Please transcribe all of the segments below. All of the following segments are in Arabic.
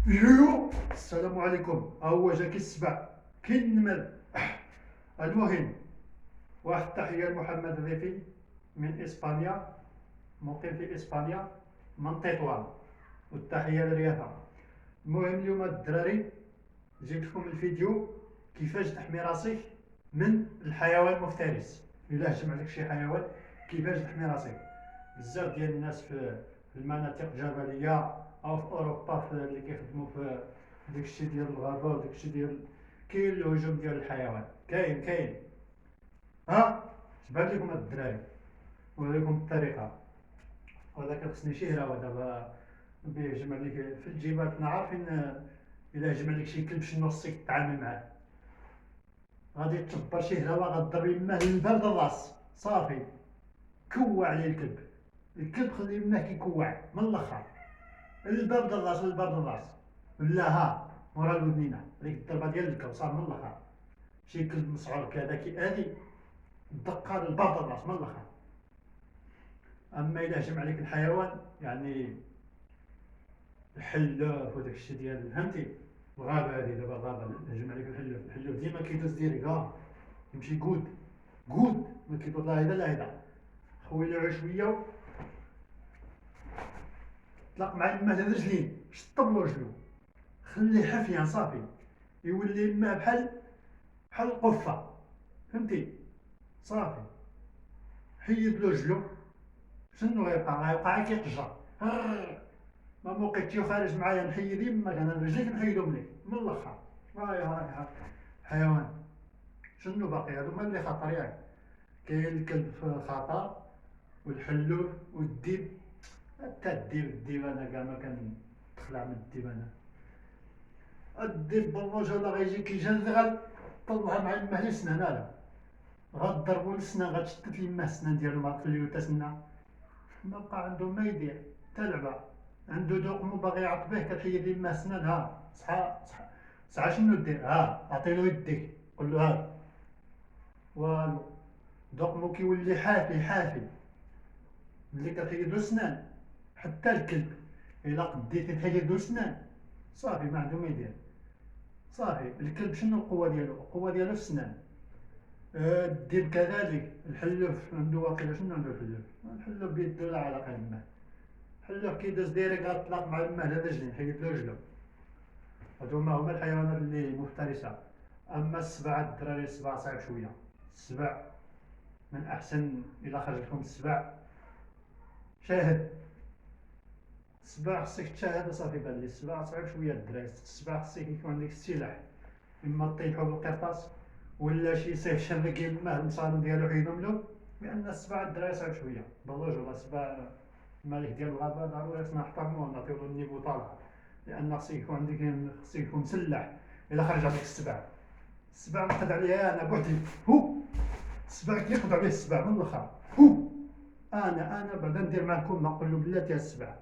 يو السلام عليكم. ها هو جا كيسبع كاين النمل. المهم، واحد التحيه لمحمد ضيفي من اسبانيا، مقيم في اسبانيا من تطوان، والتحيه لرياضه. المهم اليوم الدراري جبت لكم الفيديو كيفاش تحمي راسك من الحيوان المفترس. الا هجم عليك شي حيوان كيفاش تحمي راسك. بزاف ديال الناس في المناطق الجبليه او في اوروبا اللي كيخدموا في داكشي ديال الغابه وداكشي ديال كاين الهجوم ديال الحيوان. كاين ها شبان لكم هاد الدراري وريكم الطريقه. ولكن خصني شي هراوه دابا بيهجم عليك في الجبال. كنا عارفين الا هجم عليك شي كلب شنو خصك تتعامل معاه. غادي تشبر شي هراوه غضرب يماه للبرد الراس صافي. كوع عليه الكلب خليه يماه كيكوع من الاخر الباب الراس لا ها مورا الودنينه هذيك الضربه ديال الكو صار من الاخر. شي كلب مسعور كذا كيأذي دقه للباب الراس من الاخر. اما الا هجم عليك الحيوان يعني الحلاف وداك الشيء ديال فهمتي الغابه هذه. دابا الغابه هجم عليك الحلاف ديما كيدوز ديريكا يمشي كود ما كيدوز لا هيدا لا هيدا. خويلو شويه طلق مع يماه الرجلين شطب له رجلو خليه حافيا صافي يولي يماه بحال القفه فهمتي صافي. حيد له رجلو شنو غيبقى كيقجر. ما موقيتي خارج معايا نحيد يماك انا رجليك نحيدهم لك من الاخر. هاي حيوان شنو باقي هادو هما اللي خطر ياك. كاين الكلب في خطر والحلوف والديب. حتى الديب انا كاع ما كنتخلع من الديب انا. الديب بالرجوله غيجي كيجلد طلع مع يماه لسنان لا غضربو لسنان غتشتت يماه السنان ديالو ما تخليو حتى سنه. ما بقى عنده ما يدير حتى لعبه. عنده دوقمو باغي يعط به كتحيد يماه سنان. ها صحا شنو دير. ها عطيلو يديك قول له هاد والو. دوقمو كيولي حافي ملي كتحيدو سنان. حتى الكلب الا قديتي تحيدو سنان صافي ما عنده ما يدير صافي. الكلب شنو القوه ديالو في السنان. الديب كذلك. الحلوف عنده واقيلا شنو عنده الحلوف بيدو لا علاقه يماه. الحلوف كيدوز ديريكت غطلق مع يماه لا رجلين حيد له رجلو. هادو هما الحيوانات اللي مفترسه. اما السبع الدراري السبع صعيب شويه. السبع من احسن الا خرج لكم السبع شاهد. السبع خصك تشاهد صافي بان لي السبع صعيب شويه الدراري. السبع خصك يكون عندك السلاح اما طيحو بالقرطاس ولا شي سيف شرك يماه المصارم ديالو حيدهم له. لان السبع الدراري صعيب شويه بالرجوله. السبع الملك ديال الغابه ضروري خصنا نحترموه ونعطيو النيفو طالع. لان خصك يكون عندك خصك يكون مسلح الا خرج عليك السبع. السبع نقد عليها انا بوحدي هو. السبع كيقضوا عليه السبع من الاخر هو. انا بعدا ندير معكم نقول له بلاتي السبع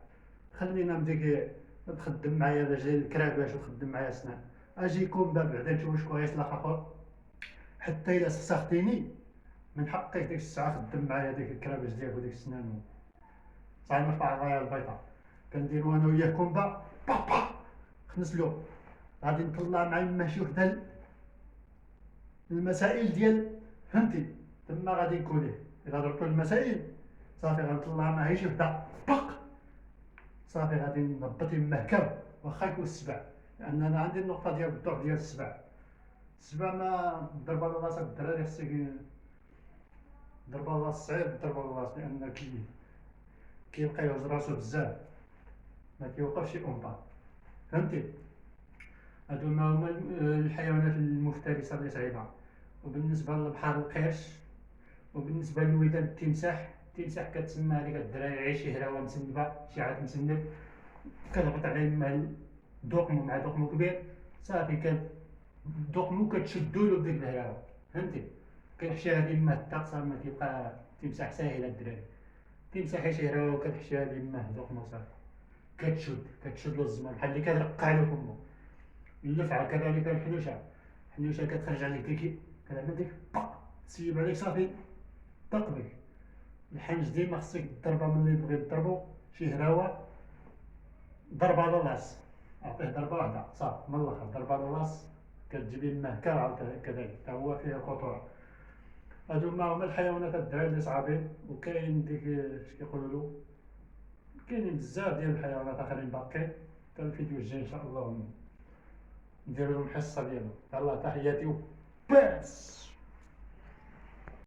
خلينا بديك تخدم معايا رجل الكراباش وتخدم معايا سنان. اجيكم بعدا نشوف شكون غيصلح اخر. حتى الا سخسختيني من حقك ديك الساعه خدم معايا ديك الكراباش ديالك وديك السنان. صاي نرفع الرايه البيضاء كنديرو انا وياه كومبا با خنسلو. غادي نطلع مع يما شي وحده المسائل ديال فهمتي. تما غادي نكوليه الا درتو المسائل صافي غنطلع معاه شي وحده صافي غادي نهبط يماه كاب واخا يكون السبع. لان انا عندي النقطه ديال الضعف ديال السبع. السبع ما ضربه لراسك الدراري خصك ضربه لراس صعيب ضربه لراس لان كيبقى يهز راسو بزاف ما كيوقفش يقومبا فهمتي. هادو هما الحيوانات المفترسه اللي صعيبه. وبالنسبه للبحر القرش وبالنسبه للودان التمساح كتسمى هذيك الدراري عيش شي هراوه مسنبه شي عاد مسنب كتهبط عليه مع دوقمو مع دوقمو كبير صافي دوقمو كتشدولو بديك الهراوه فهمتي. كيحشيها يماه الطاق صافي ما كيبقى تمساح ساهل الدراري. تمساح شي هراوه وكتحشيها يماه دوقمو صافي كتشد له الزمان بحال اللي كترقع له فمو. اللفعه كذلك. الحنوشه كتخرج عليك ديك كتعمل ديك تسيب عليك صافي طق بك. الحنج ديما خصك الضربه ملي تبغي تضربو شي هراوه ضربه على الراس أعطيه ضربة واحدة صافي من الآخر، ضربة الراس كتجيب الماء عاوتاني كذلك تا هو فيه خطورة. هادو هما الحيوانات الدراري لي صعابين. وكاين ديك اش كيقولولو، كاينين بزاف ديال الحيوانات آخرين باقيين، تا الفيديو الجاي إن شاء الله نديرولهم حصة ديالهم. يلاه تحياتي وباس.